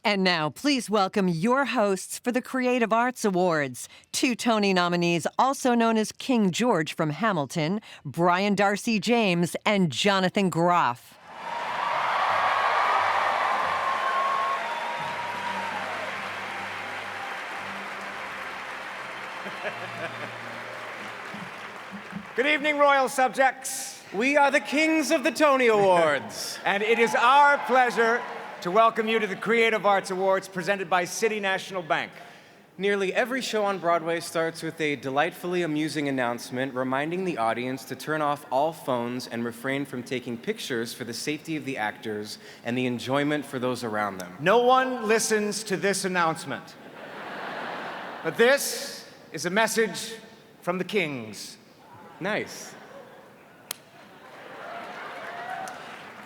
And now, please welcome your hosts for the Creative Arts Awards. 2 Tony nominees, also known as King George from Hamilton, Brian Darcy James and Jonathan Groff. Good evening, royal subjects. We are the kings of the Tony Awards. And it is our pleasure to welcome you to the Creative Arts Awards presented by City National Bank. Nearly every show on Broadway starts with a delightfully amusing announcement reminding the audience to turn off all phones and refrain from taking pictures for the safety of the actors and the enjoyment for those around them. No one listens to this announcement. But this is a message from the kings. Nice.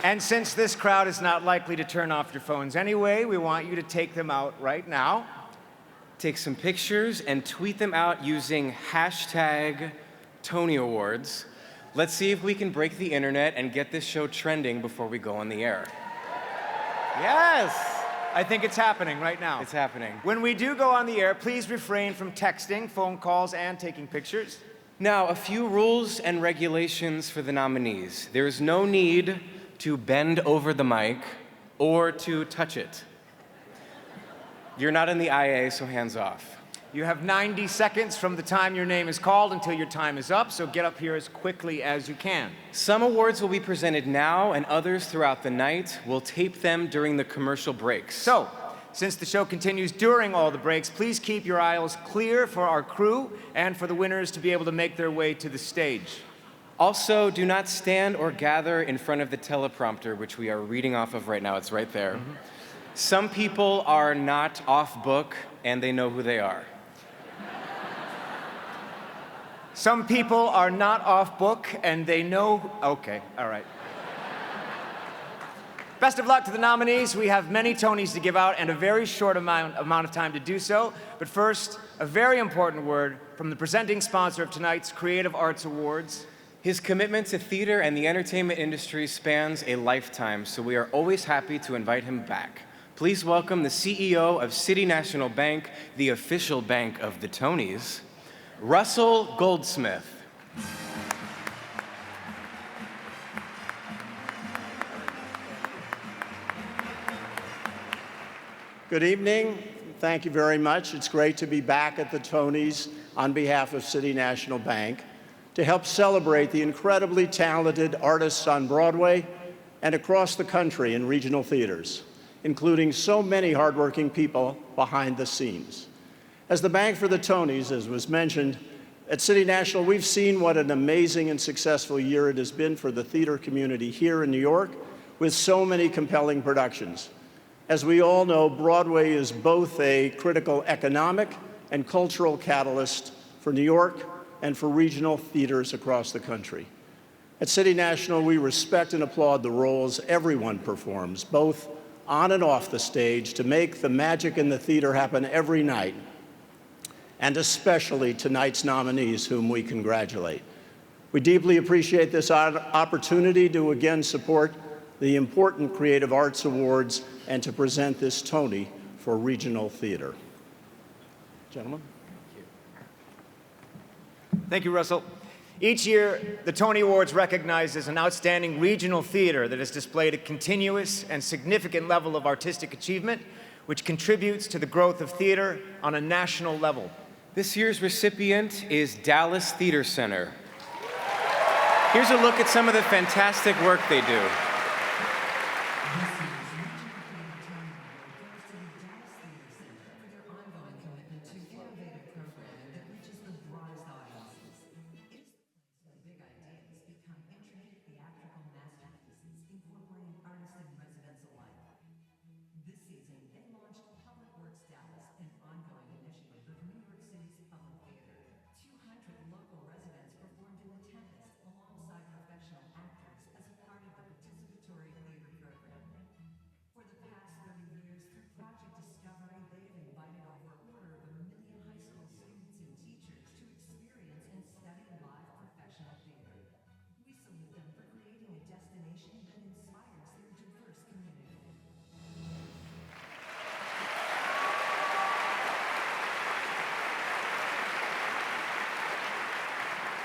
And since this crowd is not likely to turn off your phones anyway, we want you to take them out right now. Take some pictures and tweet them out using hashtag Tony Awards. Let's see if we can break the internet and get this show trending before we go on the air. Yes! I think it's happening right now. It's happening. When we do go on the air, please refrain from texting, phone calls, and taking pictures. Now, a few rules and regulations for the nominees. There is no need to bend over the mic or to touch it. You're not in the IA, so hands off. You have 90 seconds from the time your name is called until your time is up, so get up here as quickly as you can. Some awards will be presented now and others throughout the night. We'll tape them during the commercial breaks. So, since the show continues during all the breaks, please keep your aisles clear for our crew and for the winners to be able to make their way to the stage. Also, do not stand or gather in front of the teleprompter, which we are reading off of right now. It's right there. Mm-hmm. Some people are not off book, and they know who they are. Some people are not off book, and they know... Okay, all right. Best of luck to the nominees. We have many Tonys to give out and a very short amount of time to do so. But first, a very important word from the presenting sponsor of tonight's Creative Arts Awards. His commitment to theater and the entertainment industry spans a lifetime, so we are always happy to invite him back. Please welcome the CEO of City National Bank, the official bank of the Tonys, Russell Goldsmith. Good evening. Thank you very much. It's great to be back at the Tonys on behalf of City National Bank to help celebrate the incredibly talented artists on Broadway and across the country in regional theaters, including so many hardworking people behind the scenes. As the Bank for the Tonys, as was mentioned, at City National, we've seen what an amazing and successful year it has been for the theater community here in New York with so many compelling productions. As we all know, Broadway is both a critical economic and cultural catalyst for New York and for regional theaters across the country. At City National, we respect and applaud the roles everyone performs, both on and off the stage, to make the magic in the theater happen every night, and especially tonight's nominees, whom we congratulate. We deeply appreciate this opportunity to again support the important Creative Arts Awards and to present this Tony for regional theater. Gentlemen. Thank you, Russell. Each year, the Tony Awards recognizes an outstanding regional theater that has displayed a continuous and significant level of artistic achievement, which contributes to the growth of theater on a national level. This year's recipient is Dallas Theater Center. Here's a look at some of the fantastic work they do.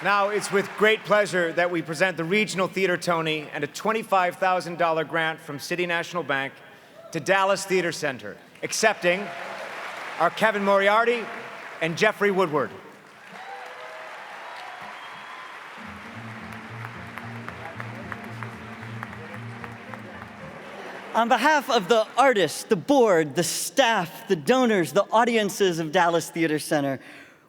Now, it's with great pleasure that we present the Regional Theater Tony and a $25,000 grant from City National Bank to Dallas Theater Center. Accepting are Kevin Moriarty and Jeffrey Woodward. On behalf of the artists, the board, the staff, the donors, the audiences of Dallas Theater Center,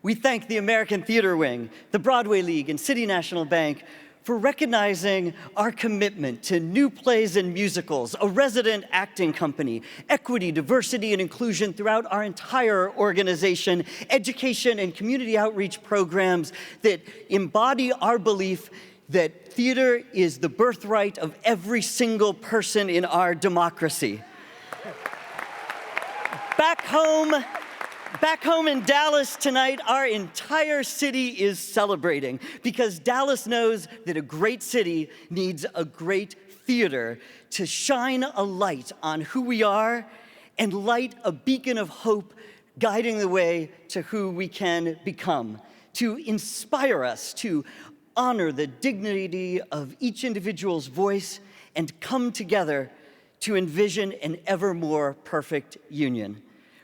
we thank the American Theater Wing, the Broadway League, and City National Bank for recognizing our commitment to new plays and musicals, a resident acting company, equity, diversity, and inclusion throughout our entire organization, education and community outreach programs that embody our belief that theater is the birthright of every single person in our democracy. Back home in Dallas tonight, our entire city is celebrating because Dallas knows that a great city needs a great theater to shine a light on who we are and light a beacon of hope guiding the way to who we can become, to inspire us to honor the dignity of each individual's voice and come together to envision an ever more perfect union.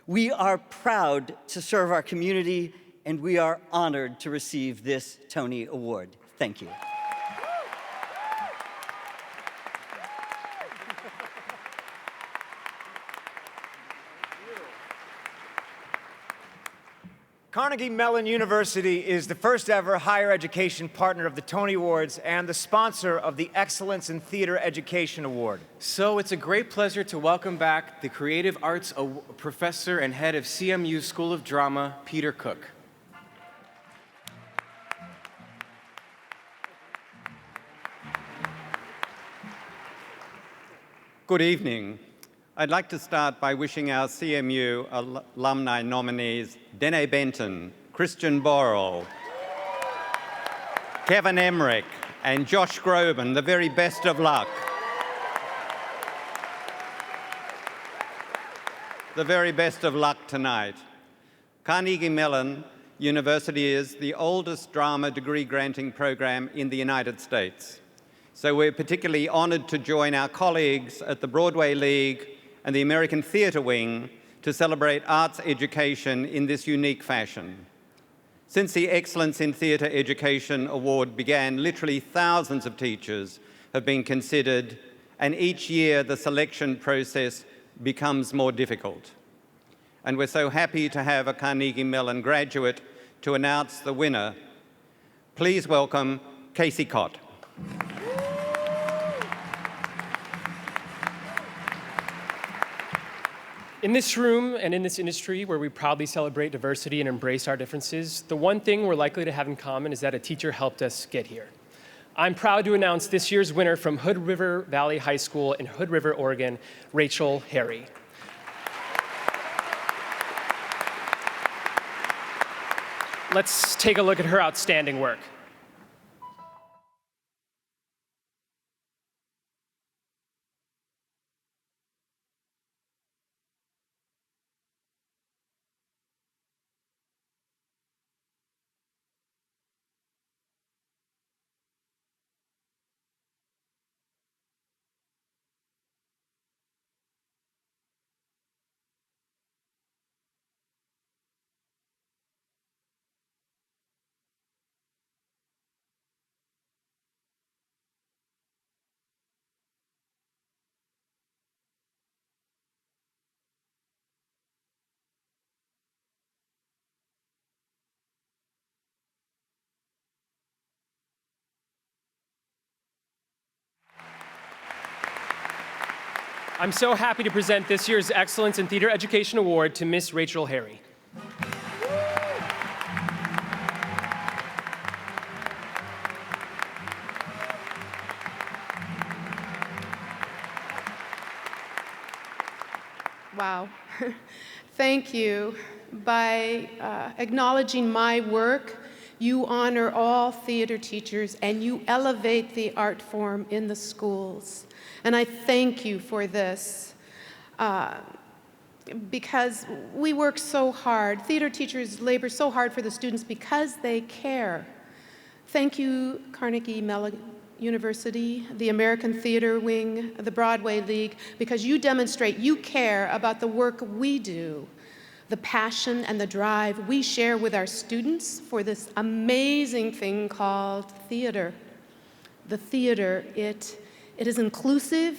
We are proud to serve our community, and we are honored to receive this Tony Award. Thank you. Carnegie Mellon University is the first ever higher education partner of the Tony Awards and the sponsor of the Excellence in Theater Education Award. So it's a great pleasure to welcome back the Creative Arts Professor and head of CMU School of Drama, Peter Cook. Good evening. I'd like to start by wishing our CMU alumni nominees, Dene Benton, Christian Borrell, Kevin Emmerich, and Josh Groban, the very best of luck. The very best of luck tonight. Carnegie Mellon University is the oldest drama degree granting program in the United States. So we're particularly honored to join our colleagues at the Broadway League and the American Theater Wing to celebrate arts education in this unique fashion. Since the Excellence in Theater Education Award began, literally thousands of teachers have been considered, and each year the selection process becomes more difficult. And we're so happy to have a Carnegie Mellon graduate to announce the winner. Please welcome Casey Cott. In this room and in this industry where we proudly celebrate diversity and embrace our differences, the one thing we're likely to have in common is that a teacher helped us get here. I'm proud to announce this year's winner from Hood River Valley High School in Hood River, Oregon, Rachel Harry. Let's take a look at her outstanding work. I'm so happy to present this year's Excellence in Theater Education Award to Miss Rachel Harry. Wow. Thank you. By acknowledging my work, you honor all theater teachers and you elevate the art form in the schools. And I thank you for this because we work so hard. Theater teachers labor so hard for the students because they care. Thank you, Carnegie Mellon University, the American Theater Wing, the Broadway League, because you demonstrate you care about the work we do, the passion and the drive we share with our students for this amazing thing called theater. The theater, it is inclusive,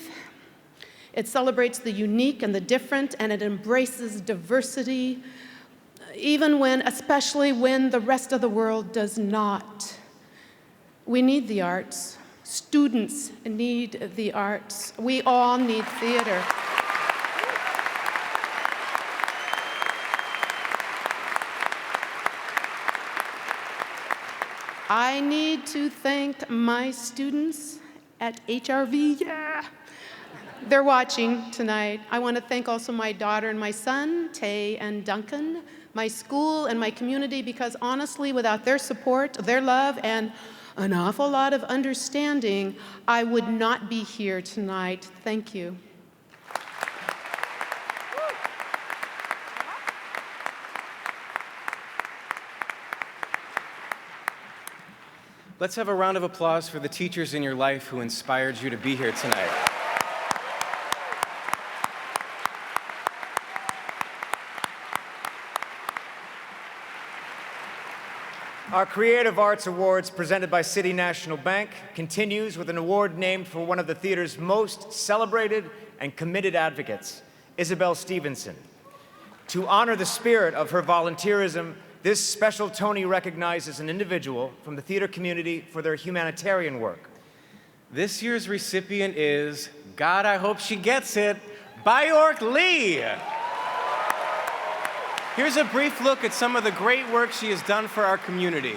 it celebrates the unique and the different, and it embraces diversity, especially when the rest of the world does not. We need the arts. Students need the arts. We all need theater. I need to thank my students at HRV. Yeah. They're watching tonight. I want to thank also my daughter and my son, Tay and Duncan, my school and my community, because honestly, without their support, their love, and an awful lot of understanding, I would not be here tonight. Thank you. Let's have a round of applause for the teachers in your life who inspired you to be here tonight. Our Creative Arts Awards presented by City National Bank continues with an award named for one of the theater's most celebrated and committed advocates, Isabel Stevenson. To honor the spirit of her volunteerism, this special Tony recognizes an individual from the theater community for their humanitarian work. This year's recipient is, God, I hope she gets it, Byork Lee. Here's a brief look at some of the great work she has done for our community.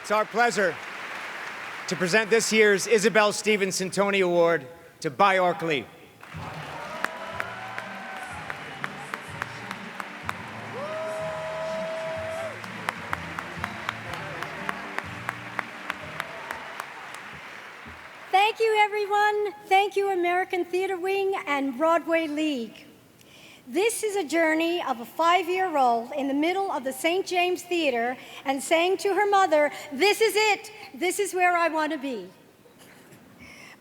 It's our pleasure to present this year's Isabel Stevenson Tony Award to Byork Lee. Thank you, everyone. Thank you, American Theater Wing and Broadway League. This is a journey of a 5-year-old in the middle of the St. James Theater and saying to her mother, "This is it. This is where I want to be."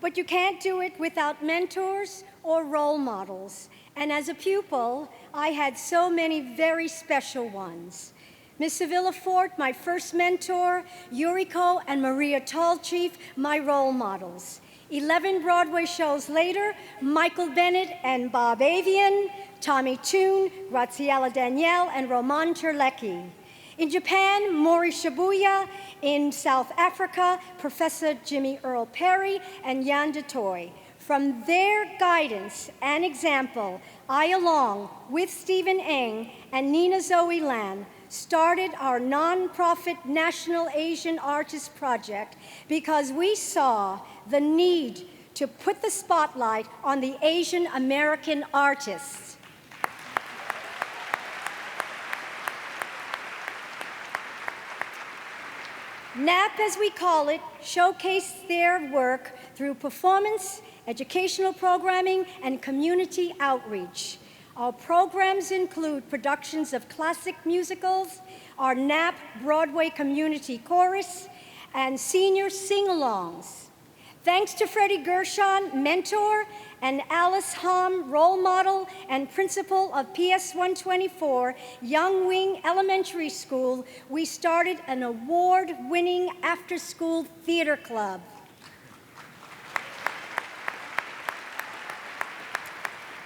But you can't do it without mentors or role models. And as a pupil, I had so many very special ones. Miss Sevilla Fort, my first mentor, Yuriko and Maria Tallchief, my role models. 11 Broadway shows later, Michael Bennett and Bob Avian, Tommy Toon, Graziella Danielle, and Roman Terlecki. In Japan, Mori Shibuya. In South Africa, Professor Jimmy Earl Perry and Jan de Toy. From their guidance and example, I, along with Stephen Eng and Nina Zoe Lam, started our nonprofit National Asian Artists Project because we saw the need to put the spotlight on the Asian American artists. NAP, as we call it, showcased their work through performance, educational programming, and community outreach. Our programs include productions of classic musicals, our NAP Broadway Community Chorus, and senior sing-alongs. Thanks to Freddie Gershon, mentor, and Alice Hom, role model and principal of PS 124, Young Wing Elementary School, we started an award-winning after-school theater club.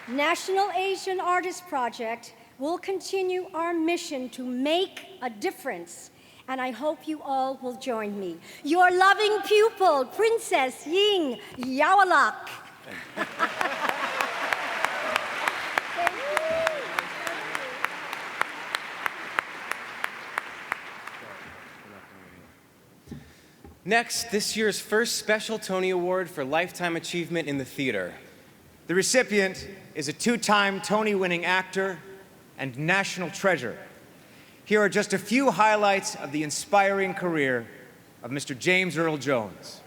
National Asian Artist Project will continue our mission to make a difference, and I hope you all will join me. Your loving pupil, Princess Ying Yawalak. Next, this year's first special Tony Award for Lifetime Achievement in the Theater. The recipient is a two-time Tony-winning actor and national treasure. Here are just a few highlights of the inspiring career of Mr. James Earl Jones.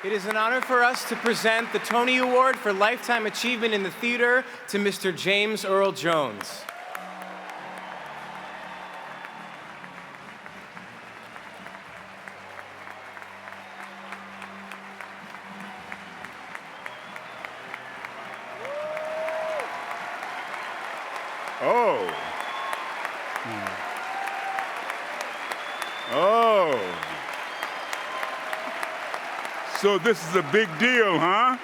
It is an honor for us to present the Tony Award for Lifetime Achievement in the Theater to Mr. James Earl Jones. Oh. Oh. So this is a big deal, huh?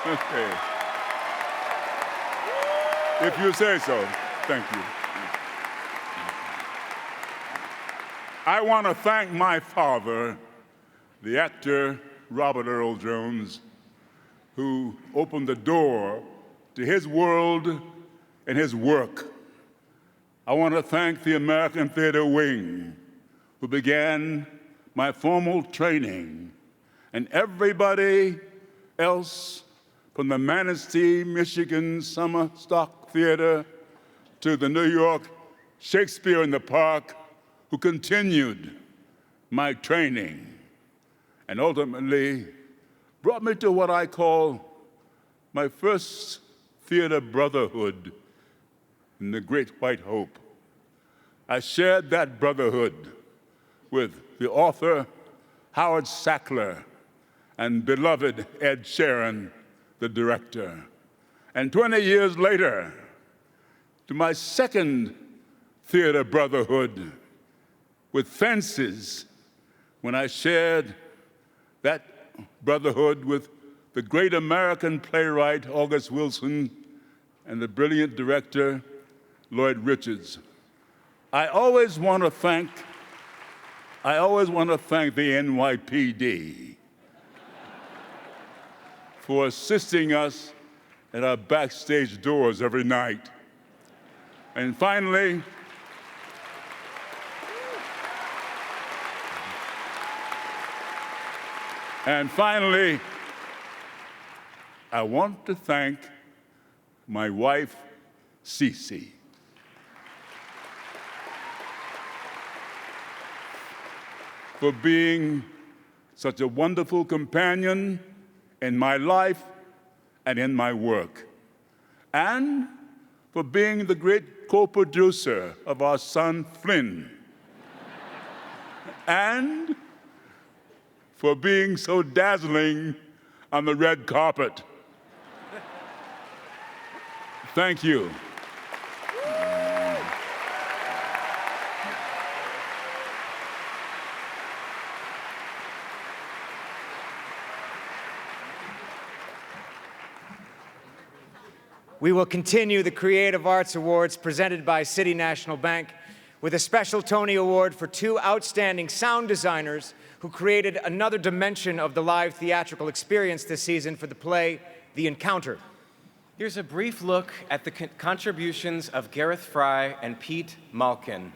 Okay. If you say so. Thank you. I want to thank my father, the actor Robert Earl Jones, who opened the door to his world and his work. I want to thank the American Theater Wing, who began my formal training, and everybody else from the Manistee, Michigan Summer Stock Theater to the New York Shakespeare in the Park, who continued my training and ultimately brought me to what I call my first theater brotherhood in the Great White Hope. I shared that brotherhood with the author Howard Sackler and beloved Ed Sheeran, the director. And 20 years later, to my second theater brotherhood with Fences, when I shared that brotherhood with the great American playwright August Wilson and the brilliant director Lloyd Richards. I always want to thank the NYPD for assisting us at our backstage doors every night. And finally, I want to thank my wife, Cece, for being such a wonderful companion in my life and in my work, and for being the great co-producer of our son, Flynn, and for being so dazzling on the red carpet. Thank you. We will continue the Creative Arts Awards presented by City National Bank with a special Tony Award for two outstanding sound designers who created another dimension of the live theatrical experience this season for the play, The Encounter. Here's a brief look at the contributions of Gareth Fry and Pete Malkin.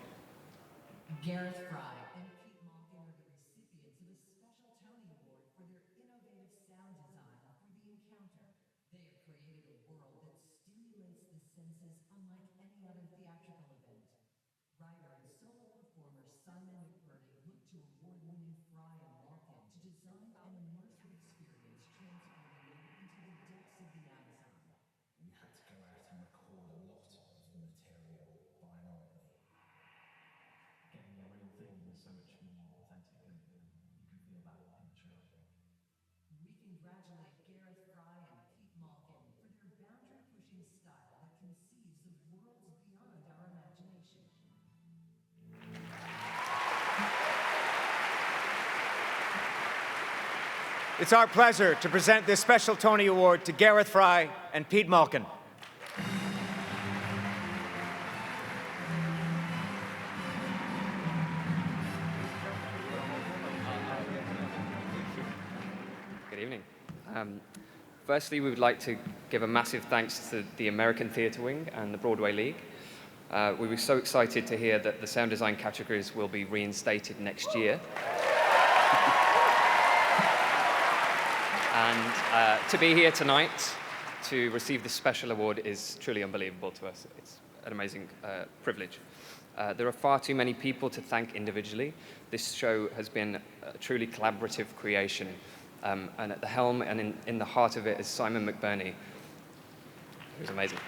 Gareth Fry and Pete Malkin are the recipients of a special Tony Award for their innovative sound design for The Encounter. They have created a world that stimulates the senses unlike any other theatrical event. Writer and solo performer Simon McBurney looked to award-winning Fry and Malkin to design an immersive experience transporting them into the depths of the Amazon. We had to go out and record a lot of the material bionically. Getting the real thing is so much more authentic, and you can feel that in the show, I think. We congratulate Gareth Fry and Pete Malkin for their boundary-pushing style that conceives of worlds beyond our imagination. It's our pleasure to present this special Tony Award to Gareth Fry and Pete Malkin. Good evening. Firstly, we would like to give a massive thanks to the American Theatre Wing and the Broadway League. We were so excited to hear that the sound design categories will be reinstated next year. And to be here tonight to receive this special award is truly unbelievable to us. It's an amazing privilege. There are far too many people to thank individually. This show has been a truly collaborative creation. And at the helm and in the heart of it is Simon McBurney, who's amazing.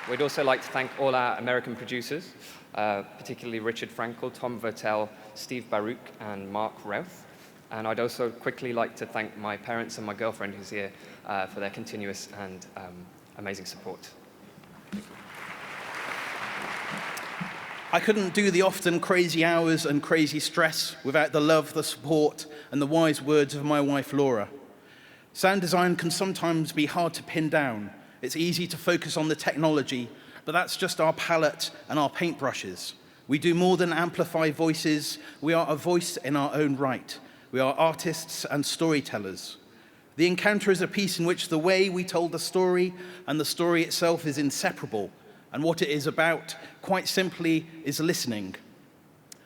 We'd also like to thank all our American producers, particularly Richard Frankel, Tom Vertel, Steve Baruch, and Mark Routh. And I'd also quickly like to thank my parents and my girlfriend who's here for their continuous and amazing support. I couldn't do the often crazy hours and crazy stress without the love, the support, and the wise words of my wife, Laura. Sound design can sometimes be hard to pin down. It's easy to focus on the technology, but that's just our palette and our paintbrushes. We do more than amplify voices. We are a voice in our own right. We are artists and storytellers. The Encounter is a piece in which the way we told the story and the story itself is inseparable, and what it is about, quite simply, is listening.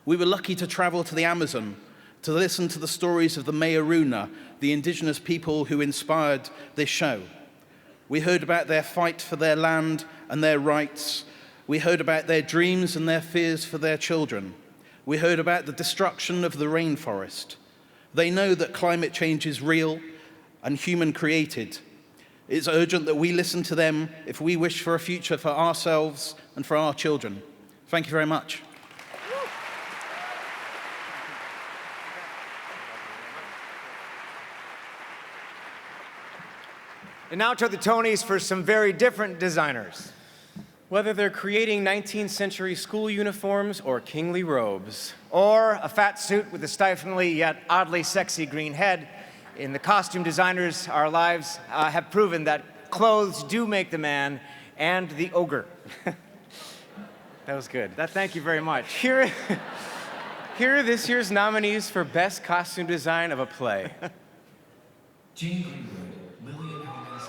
We were lucky to travel to the Amazon to listen to the stories of the Mayaruna, the indigenous people who inspired this show. We heard about their fight for their land and their rights. We heard about their dreams and their fears for their children. We heard about the destruction of the rainforest. They know that climate change is real and human-created. It's urgent that we listen to them if we wish for a future for ourselves and for our children. Thank you very much. And now to the Tonys for some very different designers. Whether they're creating 19th century school uniforms or kingly robes. Or a fat suit with a stiflingly yet oddly sexy green head, in the costume designers, our lives have proven that clothes do make the man and the ogre. That was good. Thank you very much. Here are this year's nominees for Best Costume Design of a Play. Jane Greenwood, Lillian Hellman's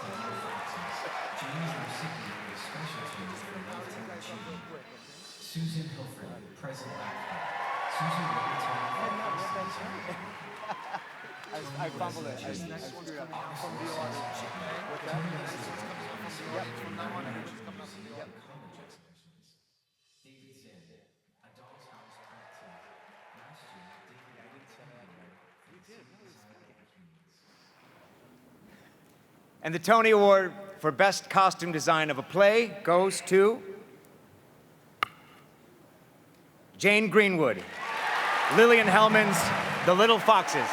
Jane is the recipient of a special Tony for lifetime achievement. Susan Hilford, present actor. Susan will return for costume design. I fumbled it. I screwed up. David Zinn, a doll's house practice. Last year, David And the Tony Award for Best Costume Design of a Play goes to Jane Greenwood, Lillian Hellman's The Little Foxes.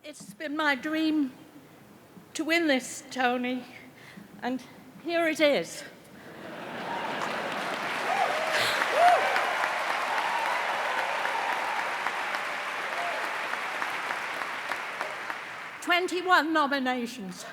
It's been my dream to win this, Tony, and here it is. "21 nominations.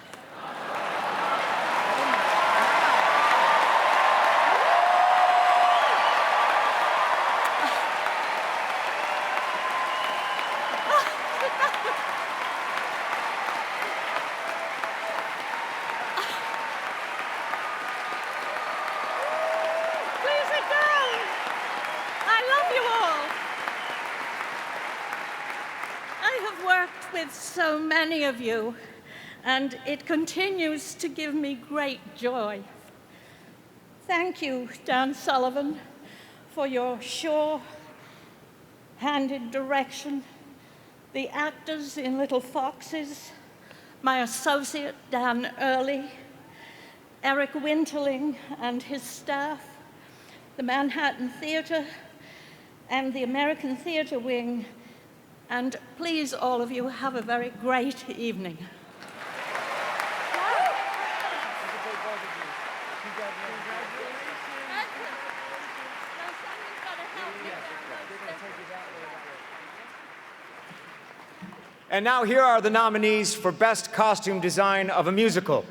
Please sit down. I love you all. I have worked with so many of you, and it continues to give me great joy. Thank you, Dan Sullivan, for your sure-handed direction, the actors in Little Foxes, my associate, Dan Early, Eric Winterling and his staff, the Manhattan Theater, and the American Theater Wing. And please, all of you, have a very great evening. And now here are the nominees for Best Costume Design of a Musical.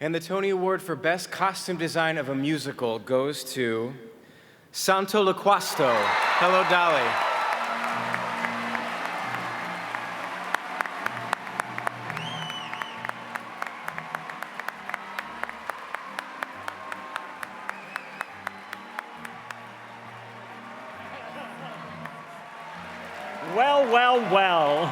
And the Tony Award for Best Costume Design of a Musical goes to SANTO LOQUASTO. Hello, Dolly. Well, well, well.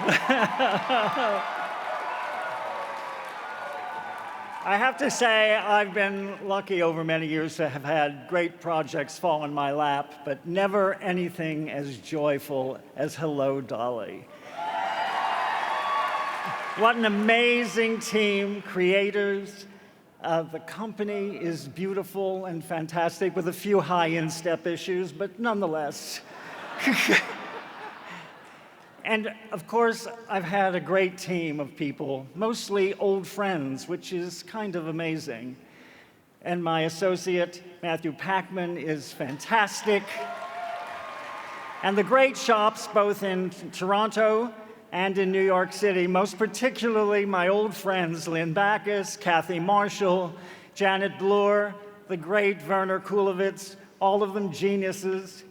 I have to say, I've been lucky over many years to have had great projects fall in my lap, but never anything as joyful as Hello, Dolly. What an amazing team, creators. The company is beautiful and fantastic with a few high instep issues, but nonetheless. And of course, I've had a great team of people, mostly old friends, which is kind of amazing. And my associate, Matthew Packman, is fantastic. And the great shops, both in Toronto and in New York City, most particularly my old friends, Lynn Backus, Kathy Marshall, Janet Bloor, the great Werner Kulowitz, all of them geniuses.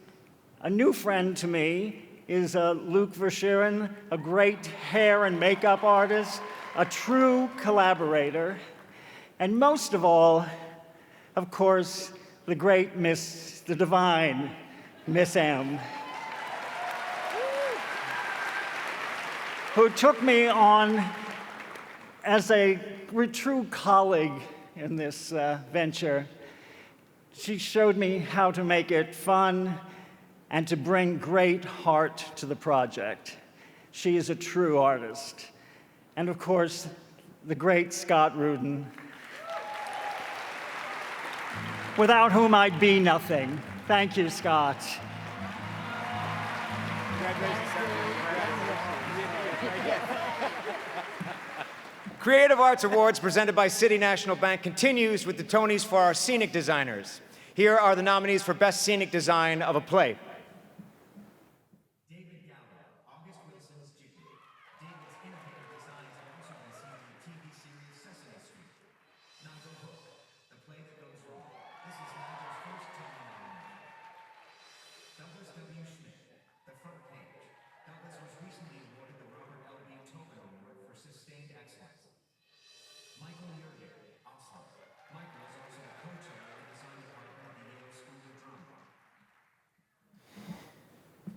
A new friend to me is Luc Verschuren, a great hair and makeup artist, a true collaborator, and most of all, of course, the great the divine Miss M, who took me on as a true colleague in this venture. She showed me how to make it fun and to bring great heart to the project. She is a true artist. And of course, the great Scott Rudin, without whom I'd be nothing. Thank you, Scott. Creative Arts Awards presented by City National Bank continues with the Tonys for our scenic designers. Here are the nominees for Best Scenic Design of a Play.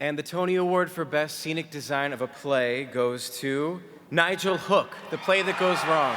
And the Tony Award for Best Scenic Design of a Play goes to Nigel Hook, The Play That Goes Wrong.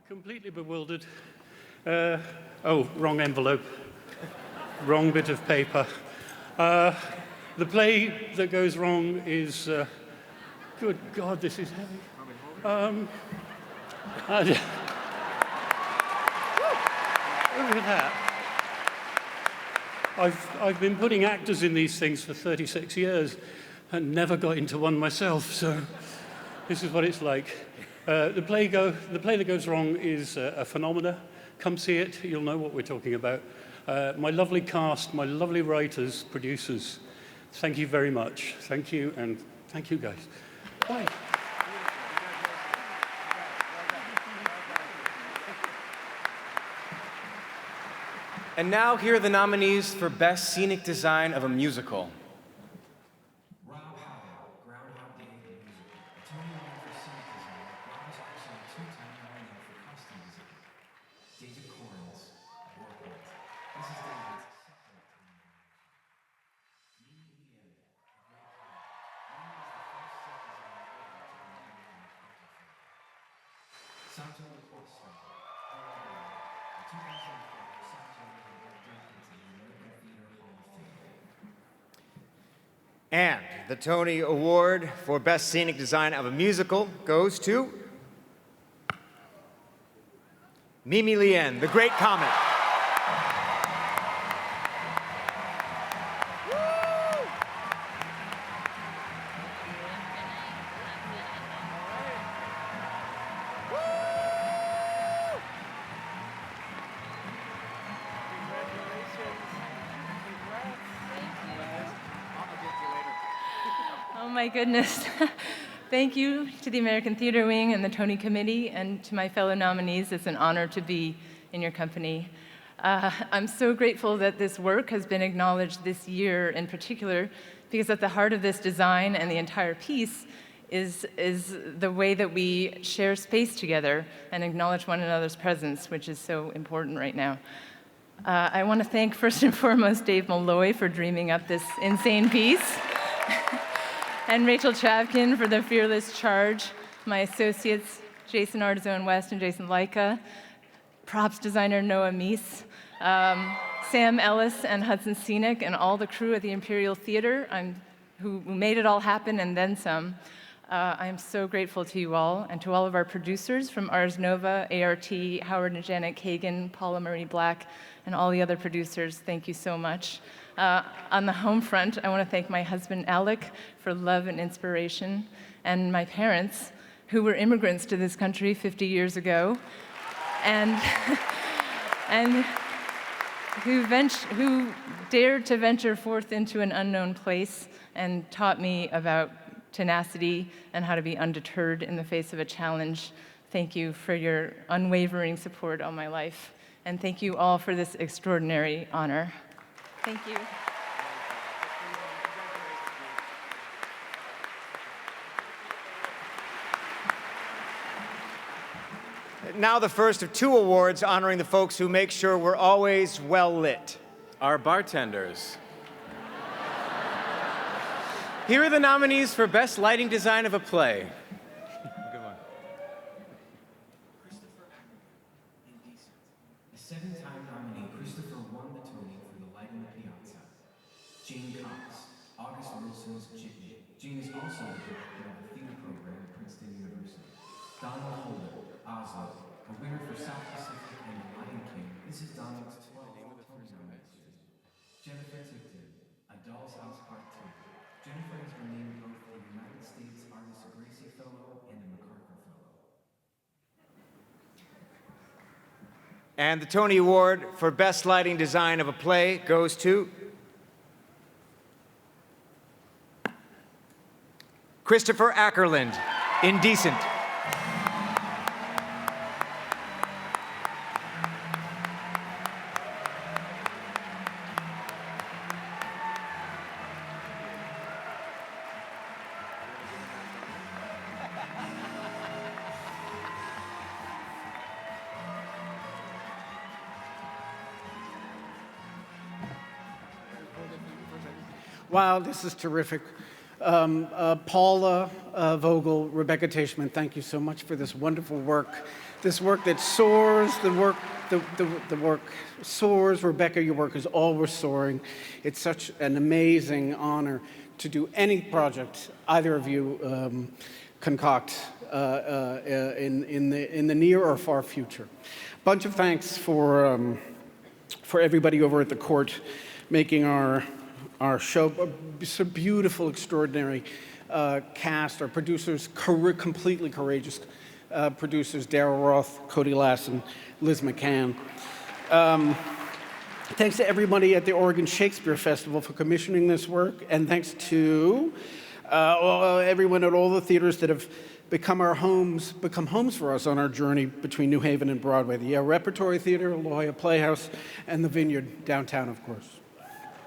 Completely bewildered. Oh, wrong envelope. Wrong bit of paper. The play that goes wrong is, good God, this is heavy. Look at that. I've been putting actors in these things for 36 years and never got into one myself, so this is what it's like. The play that goes wrong is a phenomena. Come see it, you'll know what we're talking about. My lovely cast, my lovely writers, producers, thank you very much. Thank you, and thank you guys. Bye. And now here are the nominees for Best Scenic Design of a Musical. SANTO LOQUASTO, the 2004 SANTO inducted to the American Theater Hall of Fame. And the Tony Award for Best Scenic Design of a Musical goes to Mimi Lien, The Great Comet. Oh my goodness. Thank you to the American Theater Wing and the Tony Committee, and to my fellow nominees. It's an honor to be in your company. I'm so grateful that this work has been acknowledged this year in particular, because at the heart of this design and the entire piece is the way that we share space together and acknowledge one another's presence, which is so important right now. I want to thank first and foremost Dave Malloy for dreaming up this insane piece. And Rachel Chavkin for the fearless charge, my associates, Jason Artizone West and Jason Laika, props designer Noah Meese, Sam Ellis and Hudson Scenic, and all the crew at the Imperial Theater who made it all happen and then some. I am so grateful to you all, and to all of our producers from Ars Nova, ART, Howard and Janet Kagan, Paula Marie Black, and all the other producers. Thank you so much. On the home front, I want to thank my husband, Alec, for love and inspiration, and my parents, who were immigrants to this country 50 years ago, and who dared to venture forth into an unknown place and taught me about tenacity and how to be undeterred in the face of a challenge. Thank you for your unwavering support all my life, and thank you all for this extraordinary honor. Thank you. Now the first of two awards honoring the folks who make sure we're always well lit. Our bartenders. Here are the nominees for Best Lighting Design of a Play. Good one. A seven-time nominee, Christopher won the Tony for the lighting of Piazza. Jane Cox, August Wilson's Jitney. Jane is also the director of the theater program at Princeton University. Donald Holder, Oslo, a winner for South Pacific and The Lion King. This is Donald's 12th Tony nomination. Jennifer Tipton, A Doll's House Part 2. Jennifer has been named both the United States Artist Gracie Fellow and the MacArthur Fellow. And the Tony Award for Best Lighting Design of a Play goes to Christopher Ackerland, Indecent. Wow, this is terrific. Paula Vogel, Rebecca Teichman, thank you so much for this wonderful work. This work that soars, the work soars. Rebecca, your work is always soaring. It's such an amazing honor to do any project either of you concoct in the near or far future. Bunch of thanks for everybody over at the court making our show, it's a beautiful, extraordinary cast. Our producers, completely courageous producers, Darryl Roth, Cody Lassen, Liz McCann. Thanks to everybody at the Oregon Shakespeare Festival for commissioning this work, and thanks to everyone at all the theaters that have become homes for us on our journey between New Haven and Broadway. The Yale Repertory Theater, La Jolla Playhouse, and the Vineyard downtown, of course.